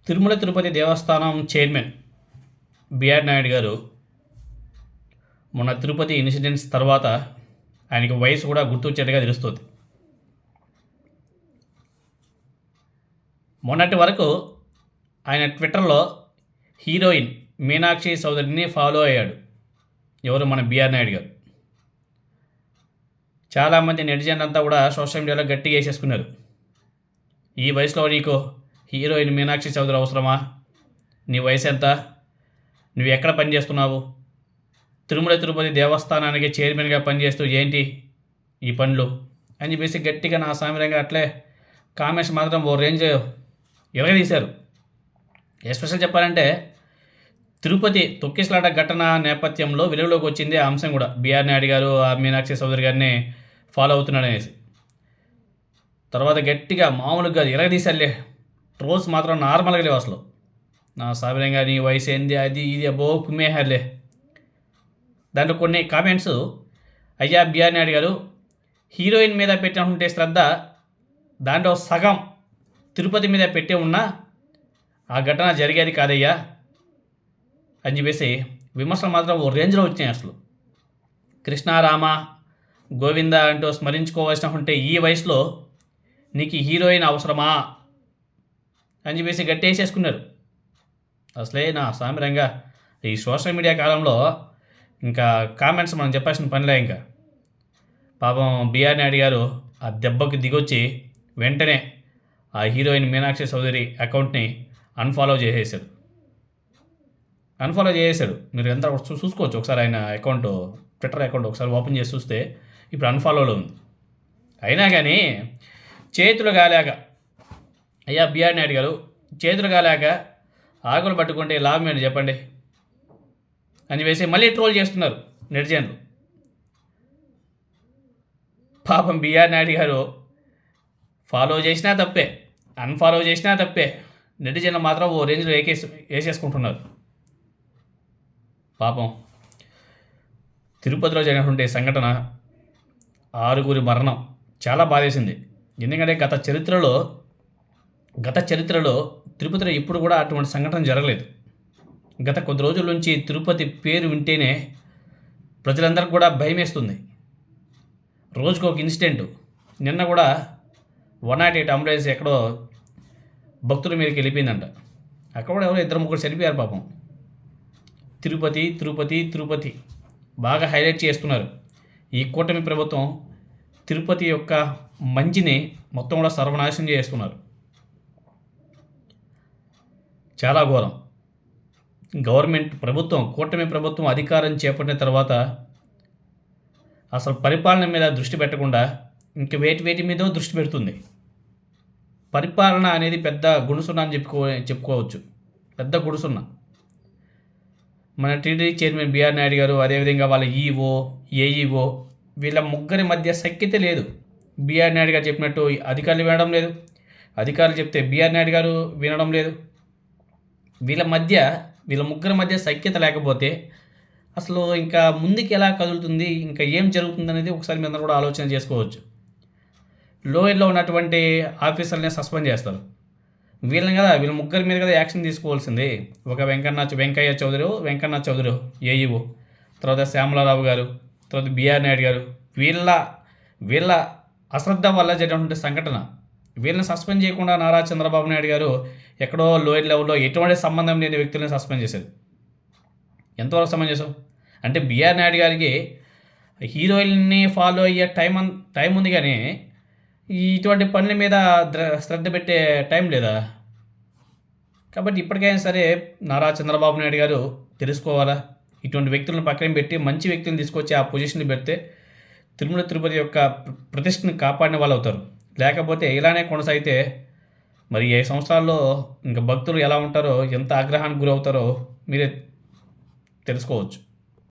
తిరుమల తిరుపతి దేవస్థానం chairman BR Naidu గారు మొన్న Tirupati incidents తర్వాత ఆయనకి వయసు కూడా గుర్తొచ్చేట్టుగా తెలుస్తుంది. మొన్నటి వరకు ఆయన ట్విట్టర్లో హీరోయిన్ మీనాక్షి చౌదరిని ఫాలో అయ్యాడు. ఎవరు? మన బిఆర్ నాయుడు గారు. చాలామంది నెటిజన్ అంతా కూడా సోషల్ మీడియాలో గట్టిగా వేసేసుకున్నారు. ఈ వయసులో నీకు హీరోయిన్ మీనాక్షి చౌదరి అవసరమా? నీ వయసు ఎంత? నువ్వు ఎక్కడ పనిచేస్తున్నావు? తిరుమల తిరుపతి దేవస్థానానికి చైర్మన్గా పనిచేస్తూ ఏంటి ఈ పనులు అని చెప్పేసి గట్టిగా నా సామిరంగా అట్లే కామెంట్స్ మాత్రం ఓ రేంజ్ ఎరగదీశారు. ఎస్పెషల్ చెప్పాలంటే తిరుపతి తొక్కిసలాట ఘటన నేపథ్యంలో వెలుగులోకి వచ్చింది ఆ అంశం కూడా. బిఆర్ నాయుడు గారు ఆ మీనాక్షి చౌదరి గారిని ఫాలో అవుతున్నాడు అనేసి తర్వాత గట్టిగా మామూలుగా ఎరగదీశారులే. ట్రోల్స్ మాత్రం నార్మల్గా లేవు అసలు. నా సామిరంగా నీ వయసు ఏంది, అది ఇది అబ్బో కుమ్మేహారులే. దాంట్లో కొన్ని కామెంట్స్, అయ్యా బిఆర్ నాయుడు గారు, హీరోయిన్ మీద పెట్టినటువంటి శ్రద్ధ దాంట్లో సగం తిరుపతి మీద పెట్టి ఉన్నా ఆ ఘటన జరిగేది కాదయ్యా అని చెప్పేసి విమర్శలు మాత్రం ఓ రేంజ్లో వచ్చినాయి అసలు. కృష్ణారామ గోవింద అంటూ స్మరించుకోవాల్సినటువంటి ఈ వయసులో నీకు హీరోయిన్ అవసరమా అని చెప్పేసి గట్టేసేసుకున్నారు. అసలే నా సామిరంగా ఈ సోషల్ మీడియా కాలంలో ఇంకా కామెంట్స్ మనం చెప్పాల్సిన పనిలే. ఇంకా పాపం బిఆర్ నాయుడు గారు ఆ దెబ్బకి దిగొచ్చి వెంటనే ఆ హీరోయిన్ మీనాక్షి చౌదరి అకౌంట్ని అన్ఫాలో చేసేసాడు. మీరు ఎంత చూసుకోవచ్చు ఒకసారి ఆయన అకౌంట్, ట్విట్టర్ అకౌంట్ ఒకసారి ఓపెన్ చేసి చూస్తే ఇప్పుడు అన్ఫాలోలో ఉంది. అయినా కానీ చేతులు కాలేక, అయ్యా బిఆర్ నాయుడు గారు, చేతులు కాలేక ఆకులు పట్టుకుంటే లాభం ఏంటి చెప్పండి అని వేసి మళ్ళీ ట్రోల్ చేస్తున్నారు నెటిజన్లు. పాపం బిఆర్ నాయుడు గారు ఫాలో చేసినా తప్పే, అన్ఫాలో చేసినా తప్పే, నెటిజన్లు మాత్రం ఓ రేంజ్లో వేసేసుకుంటున్నారు. పాపం తిరుపతిలో జరిగినటువంటి సంఘటన, 6 మరణం చాలా బాధేసింది. ఎందుకంటే గత చరిత్రలో తిరుపతిలో ఇప్పుడు కూడా అటువంటి సంఘటన జరగలేదు. గత కొద్ది రోజుల నుంచి తిరుపతి పేరు వింటేనే ప్రజలందరికీ కూడా భయం వేస్తుంది. రోజుకు ఒక ఇన్సిడెంట్. నిన్న కూడా 108 అంబులెన్స్ ఎక్కడో భక్తుల మీదకి వెళ్ళిపోయిందంట. అక్కడ కూడా ఎవరో 2-3 చనిపోయారు పాపం. తిరుపతి తిరుపతి తిరుపతి బాగా హైలైట్ చేస్తున్నారు. ఈ కూటమి ప్రభుత్వం తిరుపతి యొక్క మంచిని మొత్తం కూడా సర్వనాశనం చేస్తున్నారు. చాలా ఘోరం. కూటమి ప్రభుత్వం అధికారం చేపట్టిన తర్వాత అసలు పరిపాలన మీద దృష్టి పెట్టకుండా ఇంక వేటి మీదో దృష్టి పెడుతుంది. పరిపాలన అనేది పెద్ద గుణసున్న అని చెప్పుకోవచ్చు. పెద్ద గుణసున్న. మన టీడీ చైర్మన్ బిఆర్ నాయుడు గారు, అదేవిధంగా వాళ్ళ ఈఓ, ఏఈఓ, వీళ్ళ ముగ్గురి మధ్య సఖ్యత లేదు. బిఆర్ నాయుడు గారు చెప్పినట్టు అధికారులు వినడం లేదు, అధికారులు చెప్తే బిఆర్ నాయుడు గారు వినడం లేదు. వీళ్ళ ముగ్గురి మధ్య సఖ్యత లేకపోతే అసలు ఇంకా ముందుకు ఎలా కదులుతుంది, ఇంకా ఏం జరుగుతుంది అనేది ఒకసారి మీద కూడా ఆలోచన చేసుకోవచ్చు. లోయర్లో ఉన్నటువంటి ఆఫీసర్ని సస్పెండ్ చేస్తారు. వీళ్ళ ముగ్గురి మీద కదా యాక్షన్ తీసుకోవాల్సింది. ఒక వెంకయ్య చౌదరి ఏఈఓ, తర్వాత శ్యామలారావు గారు, తర్వాత బిఆర్ నాయుడు గారు, వీళ్ళ అశ్రద్ధ వల్ల జరిగినటువంటి సంఘటన. వీళ్ళని సస్పెండ్ చేయకుండా నారా చంద్రబాబు నాయుడు గారు ఎక్కడో లోయర్ లెవెల్లో ఎటువంటి సంబంధం లేని వ్యక్తులను సస్పెండ్ చేశారు. ఎంతవరకు సస్పెండ్ చేశాం అంటే బిఆర్ నాయుడు గారికి హీరోయిన్ని ఫాలో అయ్యే టైం ఉంది, కానీ ఇటువంటి పనుల మీద శ్రద్ధ పెట్టే టైం లేదా? కాబట్టి ఇప్పటికైనా సరే నారా చంద్రబాబు నాయుడు గారు తెలుసుకోవాలా. ఇటువంటి వ్యక్తులను పక్కన పెట్టి మంచి వ్యక్తులను తీసుకొచ్చి ఆ పొజిషన్ని పెడితే తిరుమల తిరుపతి యొక్క ప్రతిష్టని కాపాడిన వాళ్ళు అవుతారు. లేకపోతే ఇలానే కొనసాగితే మరి 5 సంవత్సరాల్లో ఇంకా భక్తులు ఎలా ఉంటారో, ఎంత ఆగ్రహానికి గురవుతారో మీరే తెలుసుకోవచ్చు.